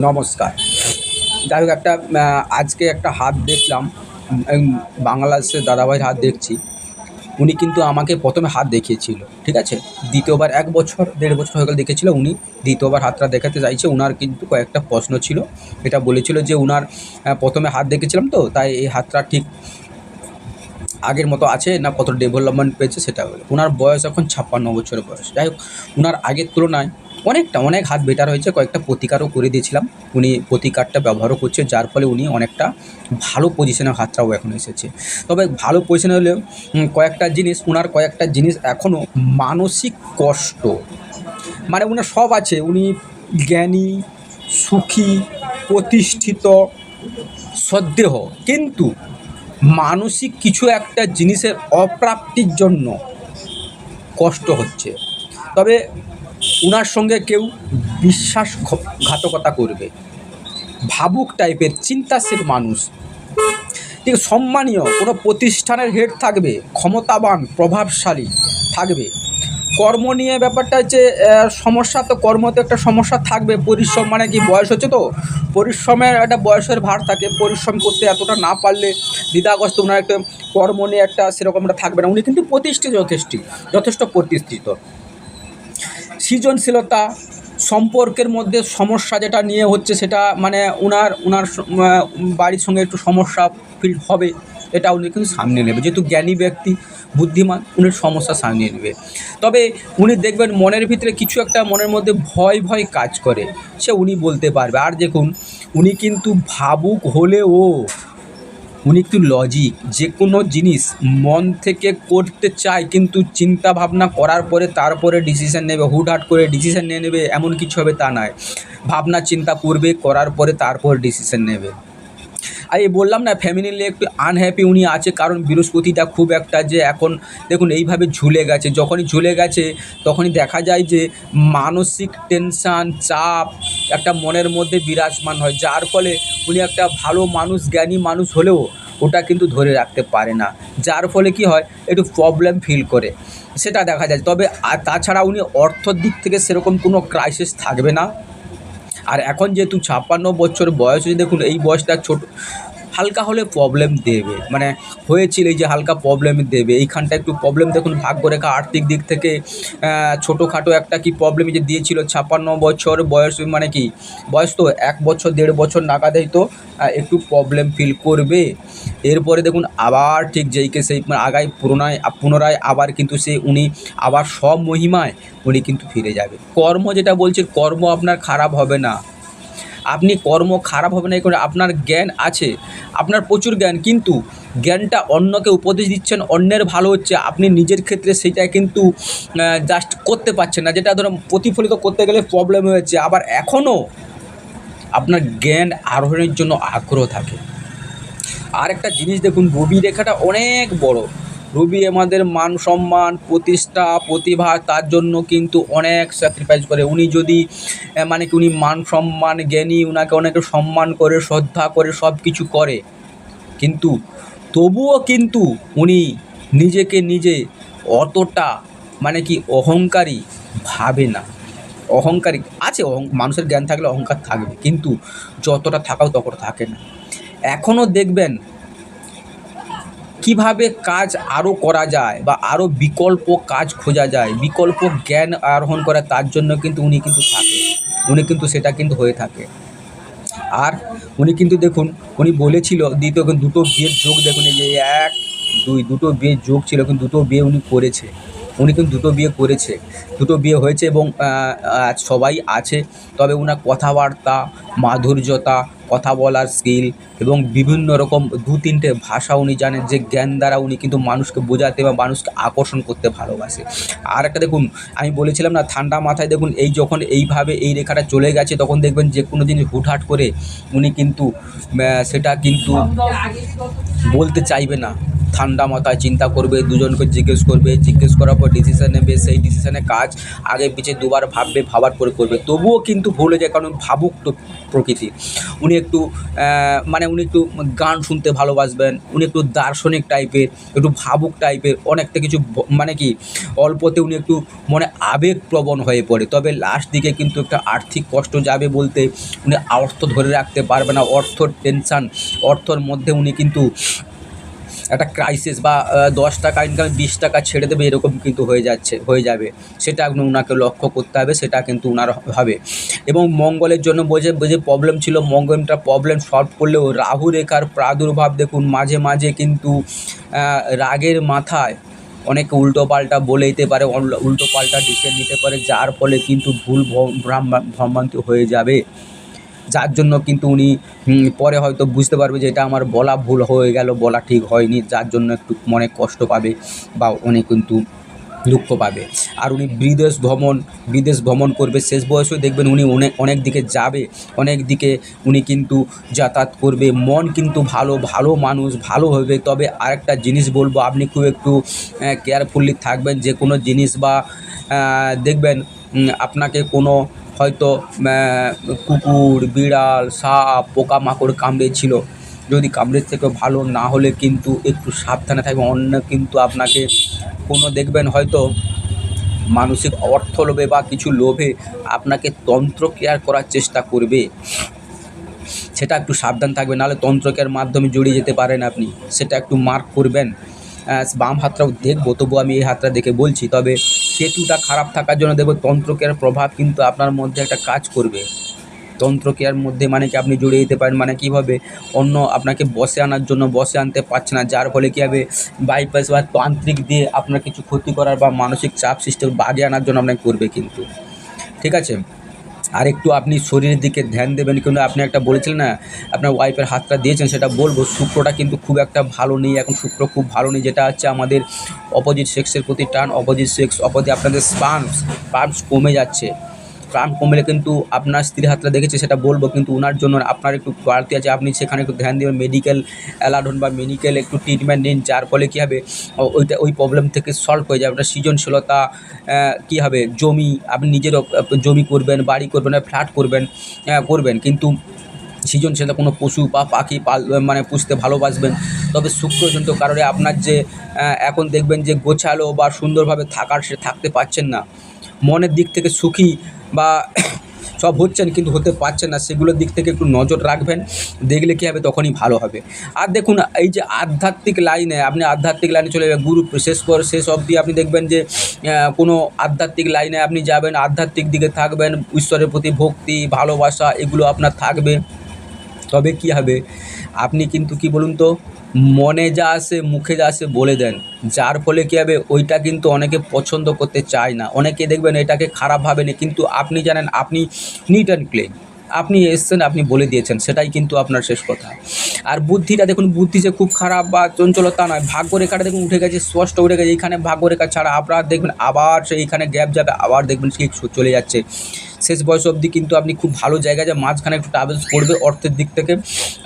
নমস্কার। যাই হোক আজকে একটা হাত দেখলাম, বাংলাদেশের দাদাভাইয়ের হাত দেখছি। উনি কিন্তু আমাকে ১ম এ হাত দেখিয়েছিল, ঠিক আছে? দ্বিতীয়বার ১ বছর ১.৫ বছর হয়ে গেল দেখেছিল। উনি দ্বিতীয়বার হাতটা দেখাতে চাইছে। উনার কিন্তু কয়েকটা প্রশ্ন ছিল। এটা বলেছিল যে উনার ১ম এ হাত দেখেছিলাম তো, তাই এই হাতটা ঠিক আগের মতো আছে না কত ডেভেলপমেন্ট পেয়েছে সেটা বলে। উনার বয়স এখন ৫৬ বছরের বয়স। যাই হোক, উনার আগের তুলনায় অনেক হাত বেটার হয়েছে। কয়েকটা প্রতিকারও করে দিয়েছিলাম। উনি প্রতিকারটা ব্যবহারও করছে, যার ফলে উনি অনেকটা ভালো পজিশনে হাতটাও এখন এসেছে। তবে ভালো পজিশনে হলেও কয়েকটা জিনিস এখনও মানসিক কষ্ট, মানে উনার সব আছে। উনি জ্ঞানী, সুখী, প্রতিষ্ঠিত, সদ্দেহ, কিন্তু মানসিক কিছু একটা জিনিসের অপ্রাপ্তির জন্য কষ্ট হচ্ছে। তবে উনার সঙ্গে কেউ বিশ্বাসঘাতকতা করবে, ভাবুক টাইপের চিন্তাশীল মানুষ, ঠিক সম্মানীয় কোনো প্রতিষ্ঠানের হেড থাকবে, ক্ষমতাবান প্রভাবশালী থাকবে। কর্ম নিয়ে ব্যাপারটা হচ্ছে সমস্যা, তো কর্মতে একটা সমস্যা থাকবে। পরিশ্রম মানে কি, বয়স হচ্ছে তো, পরিশ্রমের একটা বয়সের ভার থাকে। পরিশ্রম করতে এতটা না পারলে দ্বিধাগ্রস্ত, ওনার একটা কর্ম নিয়ে একটা সেরকম একটা থাকবে না। উনি কিন্তু যথেষ্ট প্রতিষ্ঠিত। সৃজনশীলতা, সম্পর্কের মধ্যে সমস্যা যেটা নিয়ে হচ্ছে সেটা মানে উনার বাড়ির সঙ্গে একটু সমস্যা ফিল হবে, এটা উনি কিন্তু সামনে নেবে। যেহেতু জ্ঞানী ব্যক্তি, বুদ্ধিমান, উনি সমস্যা সামলিয়ে নেবে। তবে উনি দেখবেন মনের ভিতরে কিছু একটা, মনের মধ্যে ভয় কাজ করে, সে উনি বলতে পারবে। আর দেখুন, উনি কিন্তু ভাবুক হলেও উনি একটু লজিক, যে কোনো জিনিস মন থেকে করতে চায়, কিন্তু চিন্তা ভাবনা করার পরে তারপরে ডিসিশান নেবে। হুটহাট করে ডিসিশান নিয়ে নেবে এমন কিছু হবে তা নয়। ভাবনা চিন্তা করবে, করার পরে তারপর ডিসিশান নেবে। আর এই বললাম না, ফ্যামিলি নিয়ে একটু আনহ্যাপি উনি আছে, কারণ বৃহস্পতিটা খুব একটা যে এখন দেখুন এইভাবে ঝুলে গেছে। যখনই ঝুলে গেছে তখনই দেখা যায় যে মানসিক টেনশান, চাপ একটা মনের মধ্যে বিরাজমান হয়, যার ফলে উনি একটা ভালো মানুষ, জ্ঞানী মানুষ হলেও ওটা কিন্তু ধরে রাখতে পারে না, যার ফলে কি হয়, একটু প্রবলেম ফিল করে, সেটা দেখা যায়। তবে তাছাড়া উনি অর্থর দিক থেকে সেরকম কোনো ক্রাইসিস থাকবে না। আর এখন যেহেতু ৫৬ বছর বয়স হয়েছে, দেখুন এই বয়সটা ছোট, হালকা হলে প্রবলেম দেবে, মানে হয়েছিল এই যে হালকা প্রবলেম দেবে। এইখানটা একটু প্রবলেম দেখুন, ভাগ্যরেখা আর্থিক দিক থেকে ছোটোখাটো একটা কি প্রবলেম যে দিয়েছিল। ৫৬ বছর বয়স, মানে কি বয়স তো ১ বছর ১.৫ বছর নাগাদেই তো একটু প্রবলেম ফিল করবে। এরপরে দেখুন আবার ঠিক যেইকে সেই আগায় পুনরায় আবার কিন্তু উনি আবার সব মহিমায় উনি কিন্তু ফিরে যাবে। কর্ম যেটা বলছে, কর্ম আপনার খারাপ হবে না। আপনি কর্ম খারাপ হবে না, এই করে আপনার জ্ঞান আছে, আপনার প্রচুর জ্ঞান, কিন্তু জ্ঞানটা অন্যকে উপদেশ দিচ্ছেন, অন্যের ভালো হচ্ছে, আপনি নিজের ক্ষেত্রে সেটা কিন্তু জাস্ট করতে পারছেন না, যেটা ধরুন প্রতিফলিত করতে গেলে প্রবলেম হয়েছে। আবার এখনও আপনার জ্ঞান আরোহণের জন্য আগ্রহ থাকে। আর একটা জিনিস দেখুন, রবি রেখাটা অনেক বড়। রবি আমাদের মান সম্মান, প্রতিষ্ঠা, প্রতিভা, তার জন্য কিন্তু অনেক স্যাক্রিফাইস করে। উনি যদি মানে কি উনি মান সম্মান, জ্ঞানী, উনাকে অনেকে সম্মান করে, শ্রদ্ধা করে, সব কিছু করে, কিন্তু তবুও কিন্তু উনি নিজে অতটা মানে কি অহংকারী ভাবে না। অহংকারী আছে, মানুষের জ্ঞান থাকলে অহংকার থাকবে, কিন্তু যতটা থাকাও ততটা থাকে না। এখনও দেখবেন কিভাবে কাজ আরও করা যায় বা আরও বিকল্প কাজ খোঁজা যায়, বিকল্প জ্ঞান আরোহণ করা, তার জন্য কিন্তু উনি কিন্তু থাকে, উনি কিন্তু সেটা কিন্তু হয়ে থাকে। আর উনি কিন্তু দেখুন, উনি বলেছিল দ্বিতীয় দুটো বিয়ের যোগ, দেখুন এই যে ১, ২ দুটো বিয়ের যোগ ছিল, কিন্তু দুটো বিয়ে উনি করেছে। উনি কিন্তু দুটো বিয়ে করেছে, দুটো বিয়ে হয়েছে এবং সবাই আছে। তবে উনার কথাবার্তা, মাধুর্যতা, কথা বলার স্কিল এবং বিভিন্ন রকম ২-৩টে ভাষা উনি জানেন, যে জ্ঞান দ্বারা উনি কিন্তু মানুষকে বোঝাতে বা মানুষকে আকর্ষণ করতে ভালোবাসে। আর একটা দেখুন, আমি বলেছিলাম না ঠান্ডা মাথায়, দেখুন এই যখন এইভাবে এই রেখাটা চলে গেছে, তখন দেখবেন যে কোনো জিনিস হুটহাট করে উনি কিন্তু সেটা কিন্তু বলতে চাইবে না, ঠান্ডা মাথায় চিন্তা করবে, দুজনকে জিজ্ঞেস করার পর ডিসিশন নেবে। সেই ডিসিশনে কাজ আগে পিছে দুবার ভাববে, ভাবার পরে করবে। তবুও কিন্তু ভুল হয়ে যায়, কারণ ভাবুক তো প্রকৃতি। উনি একটু উনি একটু গান শুনতে ভালোবাসবেন, উনি একটু দার্শনিক টাইপের, একটু ভাবুক টাইপের, অনেকটা কিছু অল্পতে উনি একটু মনে আবেগপ্রবণ হয়ে পড়ে। তবে লাস্ট দিকে কিন্তু একটা আর্থিক কষ্ট যাবে বলতে উনি অর্থ ধরে রাখতে পারবে না, অর্থর টেনশান, অর্থর মধ্যে উনি কিন্তু একটা ক্রাইসিস বা 10 টাকা ইনকামে 20 টাকা ছেড়ে দেবে, এরকম কিন্তু হয়ে যাবে। সেটা উনাকে লক্ষ্য করতে হবে, সেটা কিন্তু উনার হবে। এবং মঙ্গলের জন্য যে প্রবলেম ছিল, মঙ্গলটা প্রবলেম সলভ করলেও রাহু রেখার প্রাদুর্ভাব দেখুন, মাঝে মাঝে কিন্তু রাগের মাথায় অনেকে উল্টোপাল্টা বলে দিতে পারে, উল্টোপাল্টা ডিসিশন নিতে পারে, যার ফলে কিন্তু ভুল ভ্রান্তি হয়ে যাবে। যার জন্য কিন্তু উনি পরে হয়তো বুঝতে পারবে যে এটা আমার বলা ভুল হয়ে গেল, বলা ঠিক হয়নি, যার জন্য একটু মনে কষ্ট পাবে বা উনি কিন্তু দুঃখ পাবে। আর উনি বিদেশ ভ্রমণ করবে, শেষ বয়সেও দেখবেন উনি অনেক দিকে যাবে, অনেক দিকে উনি কিন্তু যাতায়াত করবে। মন কিন্তু ভালো মানুষ ভালো হবে। তবে আরেকটা জিনিস বলবো, আপনি খুব একটু কেয়ারফুলি থাকবেন। যে কোনো জিনিস বা দেখবেন আপনাকে কোনো হয়তো কুকুর, বিড়াল, সাপ, পোকামাকড় কামড়েছিল, যদি কামড়ের থেকেও ভালো না হলে কিন্তু একটু সাবধানে থাকবেন। অন্য কিন্তু আপনাকে কোনো দেখবেন হয়তো মানসিক অর্থ লোভে বা কিছু লোভে আপনাকে তন্ত্র কেয়ার করার চেষ্টা করবে, সেটা একটু সাবধান থাকবেন, নাহলে তন্ত্রকের মাধ্যমে জড়িয়ে যেতে পারেন আপনি, সেটা একটু মার্ক করবেন। বাম হাতটাও দেখবো, তবু আমি এই হাতটা দেখে বলছি। তবে কেতুটা খারাপ থাকার জন্য দেখবো তন্ত্রকের প্রভাব কিন্তু আপনার মধ্যে একটা কাজ করবে। তন্ত্রক্রিয়ার মধ্যে কি আপনি জড়িয়ে যেতে পারেন, কীভাবে অন্য আপনাকে বশে আনার জন্য বশে আনতে পারছে না, যার ফলে কী হবে বাইপাস বা তান্ত্রিক দিয়ে আপনার কিছু ক্ষতি করার বা মানসিক চাপ সৃষ্টি বাগিয়ে আনার জন্য আপনাকে করবে কিন্তু। ঠিক আছে, আর একটু আপনি শরীরের দিকে ধ্যান দেবেন। কিন্তু আপনি একটা বলেছিলেন না, আপনার ওয়াইফের হাতটা দিয়েছেন, সেটা বলবো শুক্রটা কিন্তু খুব একটা ভালো নেই এখন, শুক্র খুব ভালো নেই, যেটা হচ্ছে আমাদের অপোজিট সেক্সের প্রতি টান, অপোজিট সেক্স আপনাদের স্পার্মস কমে যাচ্ছে। প্রাণ কমলে কিন্তু আপনার স্ত্রীর হাতটা দেখেছে, সেটা বলবো, কিন্তু ওনার জন্য আপনার একটু বাড়তি আছে, আপনি সেখানে একটু ধ্যান দেবেন, মেডিকেল অ্যালার্ট বা মেডিকেল একটু ট্রিটমেন্ট নিন, যার ফলে কী হবে ওই প্রবলেম থেকে সলভ হয়ে যাবে। আপনার সৃজনশীলতা কী হবে, আপনি নিজেরও জমি করবেন, বাড়ি করবেন, ফ্ল্যাট করবেন, কিন্তু সৃজনশীলতা কোনো পশু বা পাখি পুষতে ভালোবাসবেন। তবে শুক্রজনিত কারণে আপনার যে এখন দেখবেন যে গোছালো বা সুন্দরভাবে সে থাকতে পারছেন না, মনের দিক থেকে সুখী বা সব হচ্ছেন কিন্তু হতে পারছেন না, সেগুলোর দিক থেকে একটু নজর রাখবেন, দেখলে কী হবে তখনই ভালো হবে। আর দেখুন, এই যে আধ্যাত্মিক লাইনে চলে যাবেন, গুরু শেষ অবধি আপনি দেখবেন যে কোনো আধ্যাত্মিক লাইনে আপনি যাবেন, আধ্যাত্মিক দিকে থাকবেন, ঈশ্বরের প্রতি ভক্তি ভালোবাসা এগুলো আপনার থাকবে। তবে কী হবে, আপনি কিন্তু কী বলুন তো, মনে যা আসে মুখে যা আসে বলে দেন, যার ফলে কী হবে ওইটা কিন্তু অনেকে পছন্দ করতে চায় না, অনেকে দেখবেন এটাকে খারাপ ভাবেন, কিন্তু আপনি জানেন আপনি নিট অ্যান্ড ক্লিন, আপনি এসছেন, আপনি বলে দিয়েছেন, সেটাই কিন্তু আপনার শেষ কথা। আর বুদ্ধিটা দেখুন, বুদ্ধি যে খুব খারাপ বা চঞ্চলতা নয়, ভাগ্যরেখাটা দেখুন উঠে গেছে, স্পষ্ট উঠে গেছে, এইখানে ভাগ্যরেখা ছাড়া আপনার দেখবেন আবার সেইখানে গ্যাপ যাবে, আবার দেখবেন ঠিক চলে যাচ্ছে। শেষ বয়স অবধি কিন্তু আপনি খুব ভালো জায়গায় যে মাঝখানে একটু ট্রাভেলস করবে অর্থের দিক থেকে,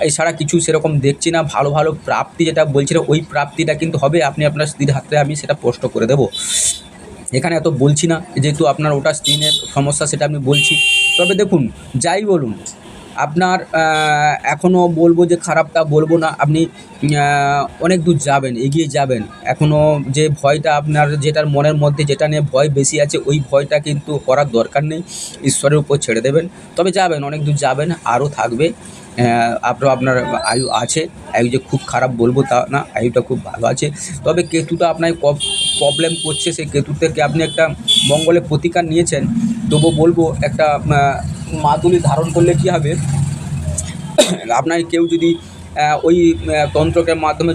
এছাড়া কিছু সেরকম দেখছি না। ভালো প্রাপ্তি যেটা বলছিলেন, ওই প্রাপ্তিটা কিন্তু হবে, আপনি আপনার স্ত্রীর হাতে আমি সেটা স্পষ্ট করে দেবো। এখানে এত বলছি না, যেহেতু আপনার ওটা স্কিনের সমস্যা, সেটা আমি বলছি। তবে দেখুন, যাই বলুন, আপনার এখনও বলবো যে খারাপ তা বলবো না, আপনি অনেক দূর যাবেন, এগিয়ে যাবেন। এখনও যে ভয়টা আপনার, যেটার মনের মধ্যে যেটা নিয়ে ভয় বেশি আছে, ওই ভয়টা কিন্তু করার দরকার নেই, ঈশ্বরের উপর ছেড়ে দেবেন। তবে যাবেন, অনেক দূর যাবেন, আরও থাকবে। আপনার আয়ু আছে, আয়ু যে খুব খারাপ বলবো তা না, আয়ুটা খুব ভালো আছে। তবে কেতুটা আপনার প্রবলেম করছে, সেই কেতু থেকে আপনি একটা মঙ্গলের প্রতিকার নিয়েছেন, তবু বলবো একটা মাদুলি ধারণ করলে কী হবে, আপনার কেউ যদি ওই তন্ত্রকের মাধ্যমে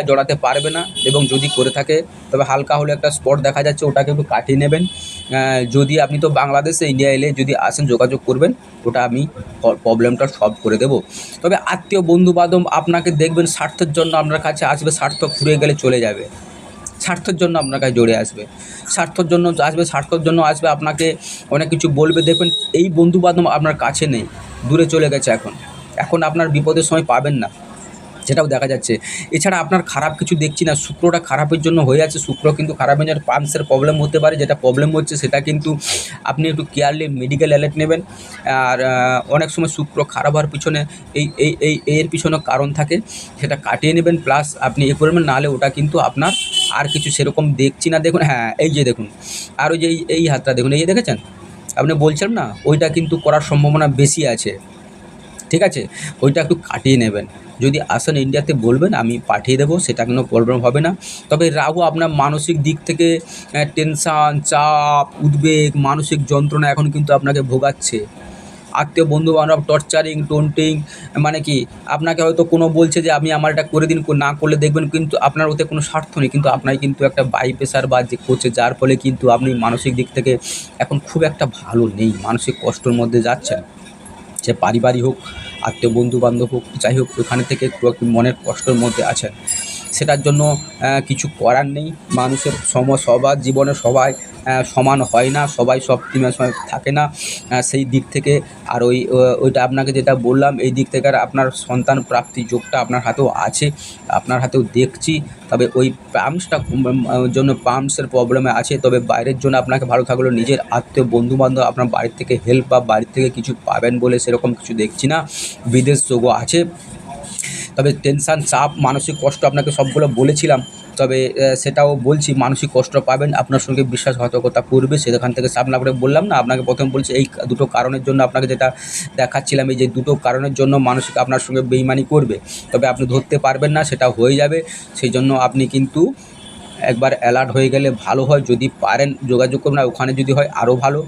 জড়াতে পারবে না, এবং যদি করে থাকে তবে হালকা হলে একটা স্পট দেখা যাচ্ছে, ওটাকে একটু কাটিয়ে নেবেন। যদি আপনি তো বাংলাদেশে ইন্ডিয়া এলে যদি আসেন যোগাযোগ করবেন, ওটা আমি প্রবলেমটা সলভ করে দেবো। তবে আত্মীয় বন্ধু বান্ধব আপনাকে দেখবেন স্বার্থের জন্য আপনার কাছে আসবে, স্বার্থ ফুরিয়ে গেলে চলে যাবে, স্বার্থের জন্য আপনার কাছে জড়িয়ে আসবে, স্বার্থের জন্য আসবে, আপনাকে অনেক কিছু বলবে। দেখবেন এই বন্ধু বান্ধব আপনার কাছে নেই, দূরে চলে গেছে, এখন আপনার বিপদের সময় পাবেন না। সেটাও দেখা যাচ্ছে। এছাড়া আপনার খারাপ কিছু দেখছি না, শুক্রটা খারাপের জন্য হয়ে আছে, শুক্র কিন্তু খারাপের জন্য পাম্পসের প্রবলেম হতে পারে, যেটা প্রবলেম হচ্ছে সেটা কিন্তু আপনি একটু কেয়ারলি মেডিকেল অ্যালার্ট নেবেন। আর অনেক সময় শুক্র খারাপ হওয়ার পিছনে এর পিছনে কারণ থাকে, সেটা কাটিয়ে নেবেন, প্লাস আপনি করবেন, নাহলে ওটা কিন্তু আপনার আর কিছু সেরকম দেখছি না। দেখুন, হ্যাঁ, এই যে দেখুন, আর ওই যে এই হাতটা দেখুন, এই যে দেখেছেন? আপনি বলছেন না, ওইটা কিন্তু করার সম্ভাবনা বেশি আছে, ঠিক আছে? ওইটা একটু কাটিয়ে নেবেন। যদি আসেন ইন্ডিয়াতে বলবেন, আমি পাঠিয়ে দেবো, সেটা কোনো প্রবলেম হবে না। তবে রাহু আপনার মানসিক দিক থেকে টেনশান, চাপ, উদ্বেগ, মানসিক যন্ত্রণা এখন কিন্তু আপনাকে ভোগাচ্ছে। আত্মীয় বন্ধু-বান্ধব টর্চারিং, টন্টিং, মানে কি আপনাকে হয়তো কোনো বলছে যে আপনি আমার এটা করে দিন, না করলে দেখবেন কিন্তু আপনার ওতে কোনো স্বার্থ নেই। কিন্তু আপনার কিন্তু একটা বাই প্রেশার বা যে করছে, যার ফলে কিন্তু আপনি মানসিক দিক থেকে এখন খুব একটা ভালো নেই। মানসিক কষ্টের মধ্যে যাচ্ছেন। সে পারিবারিক হোক, আত্মীয় বন্ধু-বান্ধব হোক, যাই হোক, ওখানে থেকে একটু মনের কষ্টের মধ্যে আছেন। সেটার জন্য কিছু করার নেই। মানুষের সবার জীবনে সবাই সমান হয় না, সবাই সবসময় থাকে না। সেই দিক থেকে আর ওইটা আপনাকে যেটা বললাম, এই দিক থেকে আর আপনার সন্তান প্রাপ্তির যোগটা আপনার হাতেও আছে, আপনার হাতেও দেখছি। তবে ওই পাম্পসটা জন্য পাম্পসের প্রবলেমে আছে। তবে বাইরের জন্য আপনাকে ভালো থাকলেও নিজের আত্মীয় বন্ধু-বান্ধব আপনার বাড়ির থেকে হেল্প বা বাড়ির থেকে কিছু পাবেন বলে সেরকম কিছু দেখছি না। বিদেশ যোগও আছে। তবে টেনশান, চাপ, মানসিক কষ্ট আপনাকে সবগুলো বলেছিলাম। তবে সেটাও বলছি, মানসিক কষ্ট পাবেন, আপনার সঙ্গে বিশ্বাসঘাতকতা করবে, সেখান থেকে সামনে আপনাকে বললাম না, আপনাকে প্রথমে বলছি এই দুটো কারণের জন্য আপনাকে যেটা দেখাচ্ছিলাম, এই যে দুটো কারণের জন্য মানসিক আপনার সঙ্গে বেইমানি করবে। তবে আপনি ধরতে পারবেন না, সেটা হয়ে যাবে। সেই জন্য আপনি কিন্তু একবার অ্যালার্ট হয়ে গেলে ভালো হয়। যদি পারেন যোগাযোগ করুন, আর ওখানে যদি হয় আরও ভালো।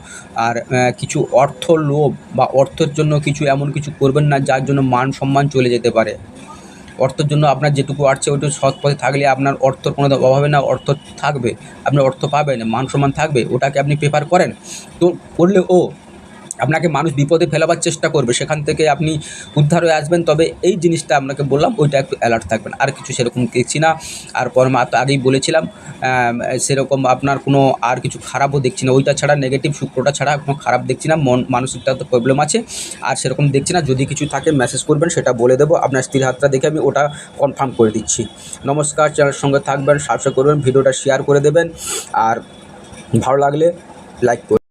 আর কিছু অর্থ লোভ বা অর্থের জন্য কিছু এমন কিছু করবেন না যার জন্য মান সম্মান চলে যেতে পারে। অর্থের জন্য আপনার যেটুকু আসছে ওইটুকু সৎ পথে থাকলে আপনার অর্থর কোনো অভাব হবে না, অর্থ থাকবে, আপনি অর্থ পাবেন, মান সম্মান থাকবে। ওটাকে আপনি প্রেফার করেন? তো করলেও আপনাকে মানুষ বিপদে ফেলাবার চেষ্টা করবে, সেখান থেকে আপনি উদ্ধার হয়ে আসবেন। তবে এই জিনিসটা আপনাকে বললাম, ওইটা একটু অ্যালার্ট থাকবেন। আর কিছু সেরকম দেখছি না। আর তো আগেই বলেছিলাম, সেরকম আপনার কোনো আর কিছু খারাপও দেখছি না। ওইটা ছাড়া, নেগেটিভ শুক্রটা ছাড়া কোনো খারাপ দেখছি না। মানসিকটা তো প্রবলেম আছে, আর সেরকম দেখছি না। যদি কিছু থাকে মেসেজ করবেন, সেটা বলে দেবো। আপনার স্ত্রীর হাতটা দেখে আমি ওটা কনফার্ম করে দিচ্ছি। নমস্কার, চ্যানেলের সঙ্গে থাকবেন, সাবস্ক্রাইব করবেন, ভিডিওটা শেয়ার করে দেবেন, আর ভালো লাগলে লাইক করবেন।